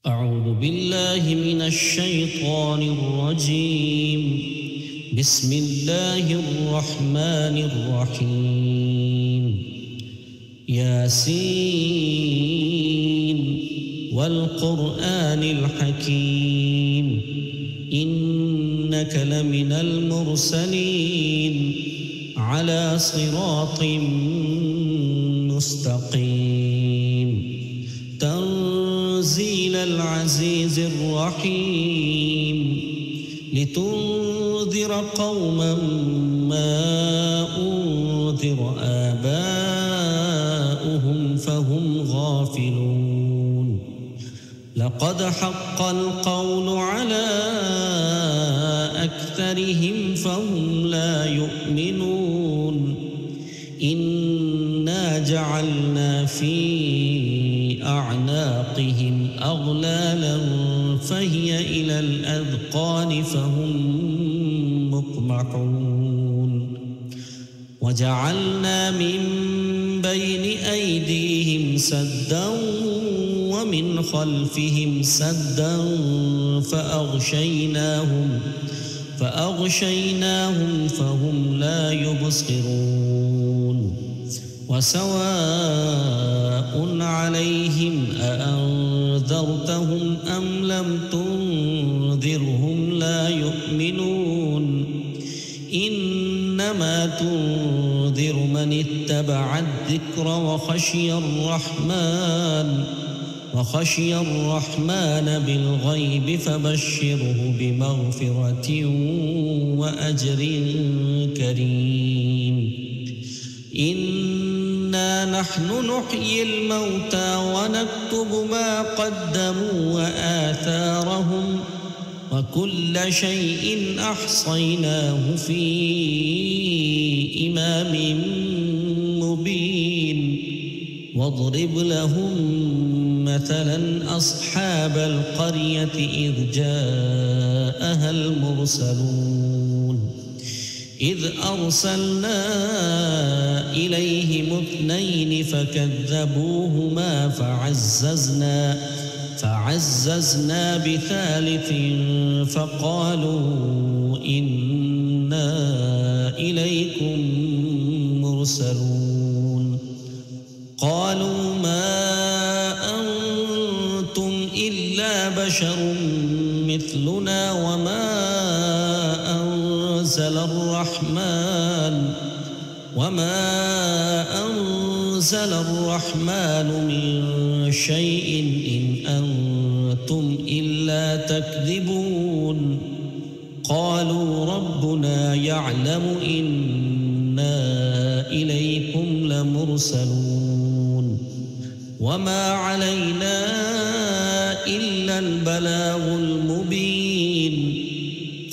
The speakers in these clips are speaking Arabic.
أعوذ بالله من الشيطان الرجيم. بسم الله الرحمن الرحيم. ياسين والقرآن الحكيم إنك لمن المرسلين على صراط مستقيم. تنزيل العزيز الرحيم لتنذر قوما ما أنذر آباؤهم فهم غافلون. لقد حق القول على أكثرهم فهم لا يؤمنون. إنا جعلنا في أعناقهم أغلالا فهي إلى الأذقان فهم مقمحون. وجعلنا من بين أيديهم سدا ومن خلفهم سدا فأغشيناهم فهم لا يبصرون. وسواء عليهم أأنذرتهم أم لم تنذرهم لا يؤمنون. إنما تنذر من اتبع الذكر وخشي الرحمن بالغيب فبشره بمغفرة وأجر كريم. إنا نحن نحيي الموتى ونكتب ما قدموا وآثارهم وكل شيء أحصيناه في إمام مبين. واضرب لهم مثلا أصحاب القرية إذ جاءها المرسلون إذ أرسلنا إليهم 2 فكذبوهما فعززنا بثالث فقالوا إنا إليكم مرسلون. قالوا ما أنتم إلا بشر مثلنا وما أنزل الرحمن من شيء إن أنتم إلا تكذبون. قالوا ربنا يعلم إنا إليكم لمرسلون وما علينا إلا البلاغ المبين.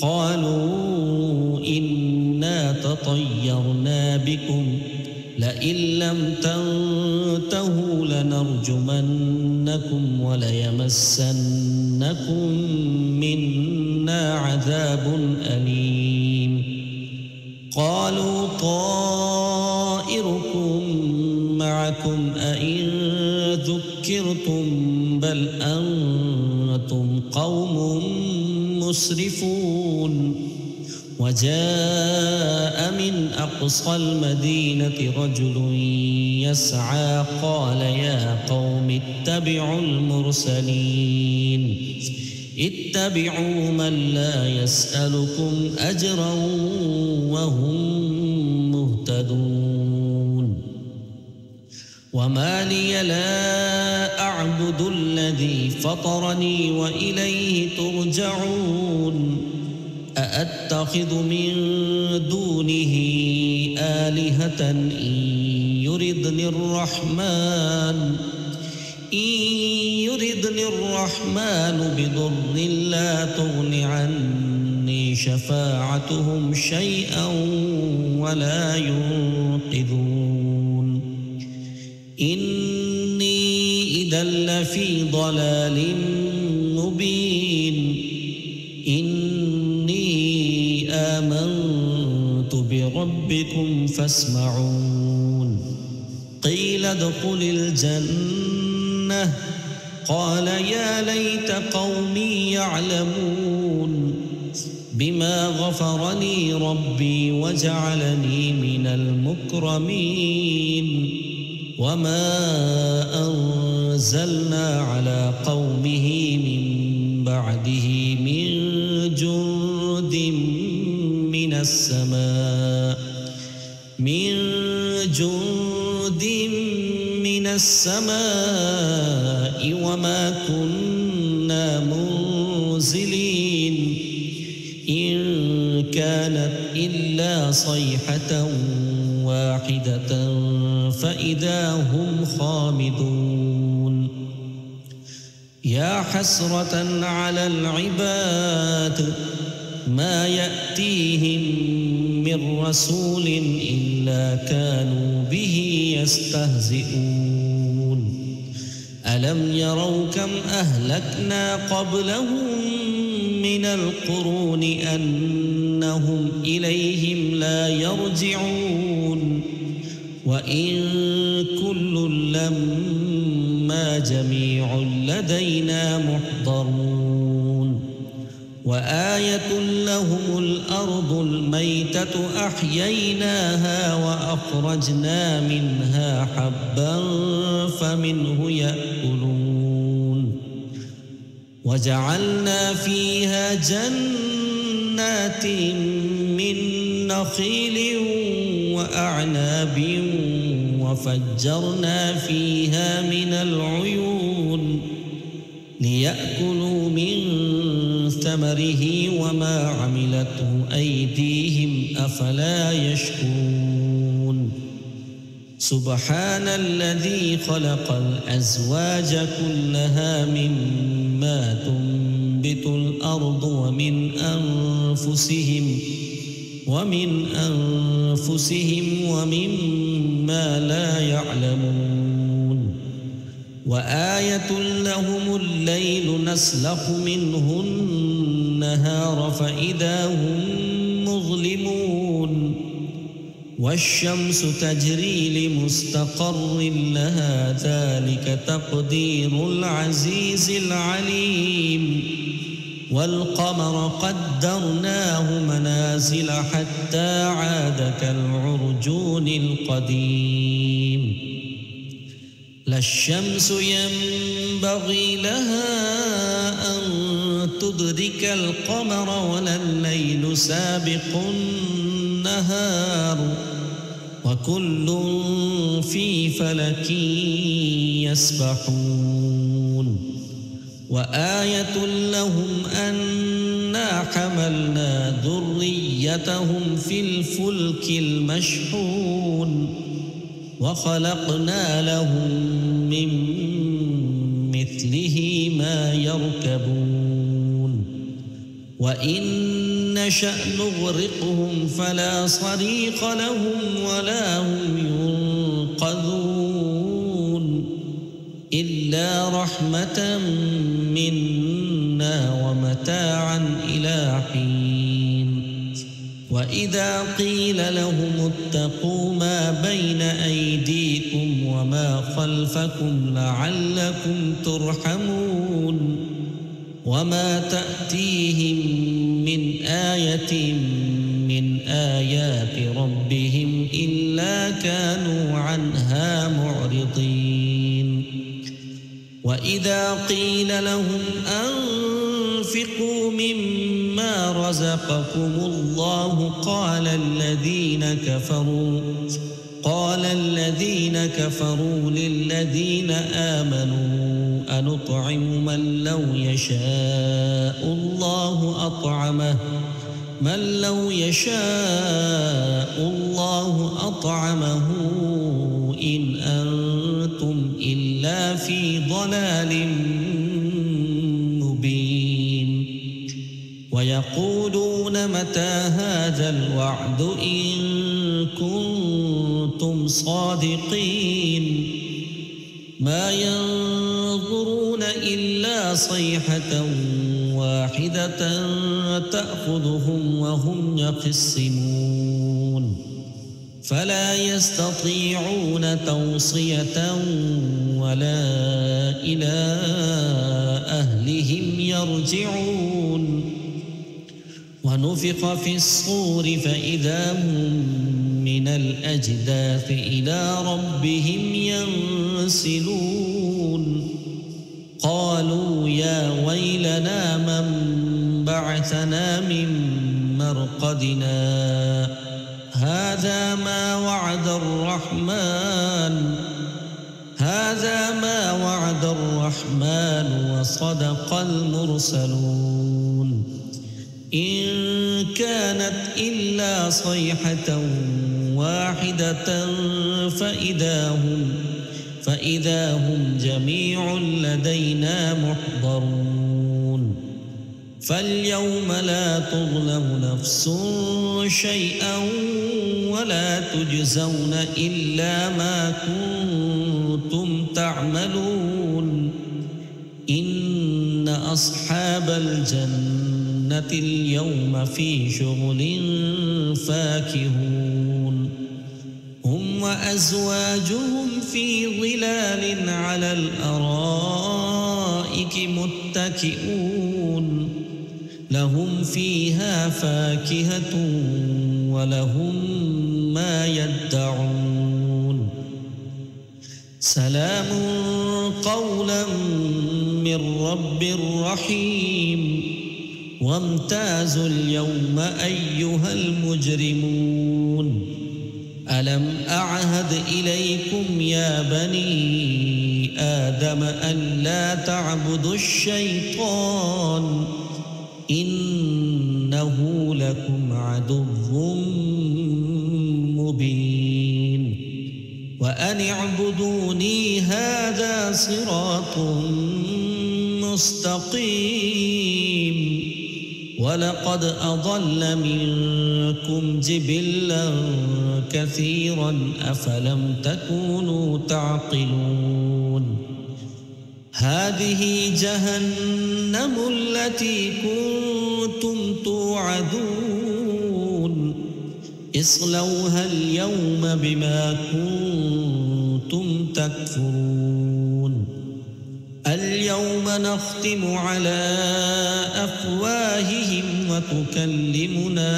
قالوا إنا تطيرنا بكم لئن لم تنتهوا لنرجمنكم وليمسنكم منا عذاب أليم. قالوا طائركم معكم أئن ذكرتم بل أنتم قوم مسرفون. وجاء من أقصى المدينة رجل يسعى قال يا قوم اتبعوا المرسلين اتبعوا من لا يسألكم أجرا وهم مهتدون. وما لي لا أعبد الذي فطرني وإليه ترجعون. أأتخذ من دونه آلهة إن يردني الرحمن بضر لا تغن عني شفاعتهم شيئا ولا ينقذون. إني إذا لفي ضلال مبين. آمنت بربكم فاسمعون. قيل ادخل الجنة قال يا ليت قومي يعلمون بما غفر لي ربي وجعلني من المكرمين وما أنزلنا على قومه من بعده من جند من السماء وما كنا منزلين إن كانت إلا صيحة واحدة فإذا هم خامدون يا حسرة على العباد ما يأتيهم من رسول إلا كانوا به يستهزئون ألم يروا كم أهلكنا قبلهم من القرون أنهم إليهم لا يرجعون وإن كل لما جميع لدينا محضرون وآية لهم الأرض الميتة أحييناها وأخرجنا منها حبا فمنه يأكلون وجعلنا فيها جنات من نخيل وأعناب وفجرنا فيها من العيون ليأكلوا من ثمره وما عملته أيديهم أفلا يشكرون سبحان الذي خلق الأزواج كلها مما تنبت الأرض ومن أنفسهم ومما لا يعلمون وآية لهم الليل نسلخ منه النهار فإذا هم مظلمون والشمس تجري لمستقر لها ذلك تقدير العزيز العليم والقمر قدرناه منازل حتى عاد كالعرجون القديم لا الشمس ينبغي لها أن تدرك القمر ولا الليل سابق النهار وكل في فلك يسبحون وآية لهم أنا حملنا ذريتهم في الفلك المشحون وخلقنا لهم من مثله ما يركبون وإن نشأ نغرقهم فلا صريخ لهم ولا هم ينقذون إلا رحمة منا ومتاعا إلى حين وإذا قيل لهم اتقوا ما بين أيديكم وما خلفكم لعلكم ترحمون وما تأتيهم من آية من آيات ربهم إلا كانوا عنها معرضين وإذا قيل لهم أنفقوا مما رزقكم الله قال الذين كفروا للذين آمنوا أنطعم من لو يشاء الله أطعمه إن أنتم إلا في ضلال مبين ويقولون متى هذا الوعد إن كنتم صادقين ما ينظرون إلا صيحة واحدة تأخذهم وهم يخصمون فلا يستطيعون توصية ولا إلى أهلهم يرجعون ونفخ في الصور فإذا هم من الأجداث إلى ربهم ينسلون قالوا يا ويلنا من بعثنا من مرقدنا هذا ما وعد الرحمن وصدق المرسلون إن كانت إلا صيحة واحدة فإذا هم جميع لدينا محضرون فاليوم لا تظلم نفس شيئا ولا تجزون إلا ما كنتم تعملون إن أصحاب الجنة اليوم في شغل فاكهون هم وأزواجهم في ظلال على الأرائك متكئون لهم فيها فاكهة ولهم ما يدعون سلام قولا من رب رحيم وامتازوا اليوم أيها المجرمون ألم أعهد إليكم يا بني آدم ألا تعبدوا الشيطان إنه لكم عدو مبين وأن اعبدوني هذا صراط مستقيم ولقد أضل منكم جبلا كثيرا أفلم تكونوا تعقلون هذه جهنم التي كنتم توعدون اصلوها اليوم بما كنتم تكفرون اليوم نختم على أفواههم وتكلمنا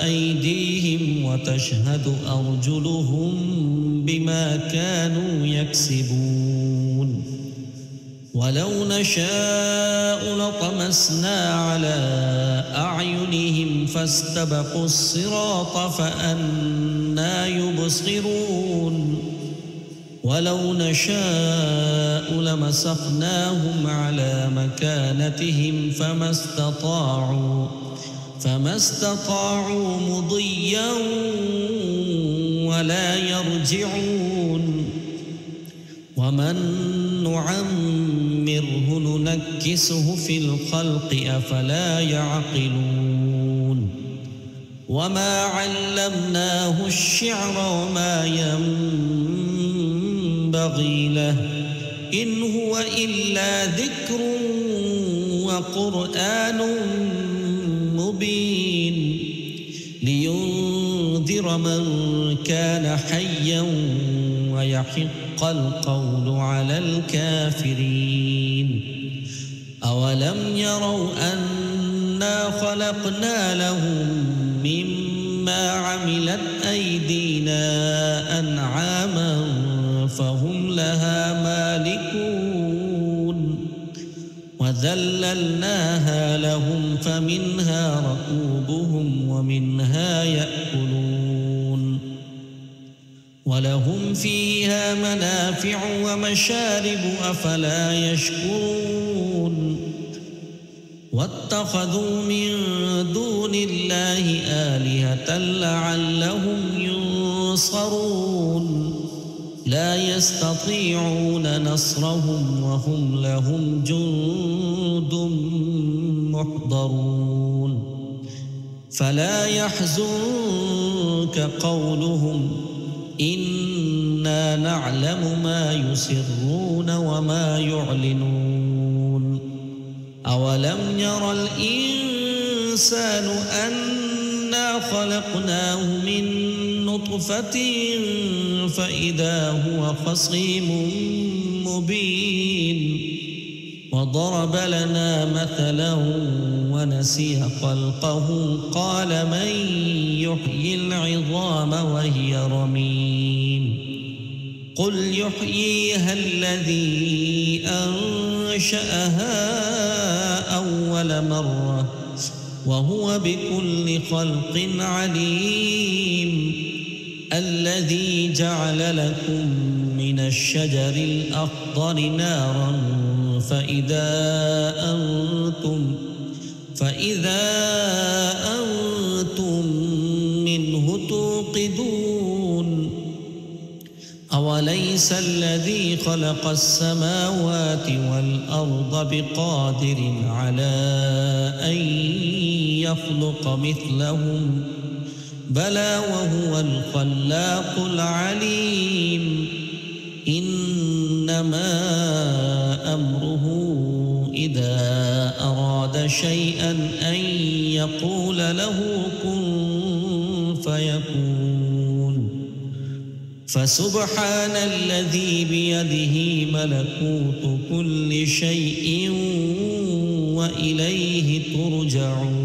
أيديهم وتشهد أرجلهم بما كانوا يكسبون ولو نشاء لطمسنا على أعينهم فاستبقوا الصراط فأنى يبصرون ولو نشاء لمسخناهم على مكانتهم فما استطاعوا مضيا ولا يرجعون ومن نعمره ننكسه في الخلق أفلا يعقلون وما علمناه الشعر وما ينبغي له إن هو إلا ذكر وقرآن مبين لينذر من كان حيا ويحق القول على الكافرين أولم يروا أنا خلقنا لهم مما عملت أيدينا أنعاما فهم لها مالكون وذللناها لهم فمنها ركوبهم ومنها يأكلون ولهم فيها منافع ومشارب أفلا يشكرون واتخذوا من دون الله آلهة لعلهم ينصرون لا يستطيعون نصرهم وهم لهم جند محضرون فلا يحزنك قولهم إنا نعلم ما يسرون وما يعلنون أولم ير الإنسان الإنسان أنا خلقناه من نطفة فإذا هو خصيم مبين وضرب لنا مثلا ونسي خلقه قال من يحيي العظام وهي رميم قل يحييها الذي أنشأها أول مرة وهو بكل خلق عليم الذي جعل لكم من الشجر الأخضر نارا فإذا أنتم منه توقدون أوليس الذي خلق السماوات والأرض بقادر على أن يخلق مثلهم بلى وهو الخلاق العليم إنما أمره إذا أراد شيئا أن يقول له كن فيكون فسبحان الذي بيده ملكوت كل شيء وإليه ترجعون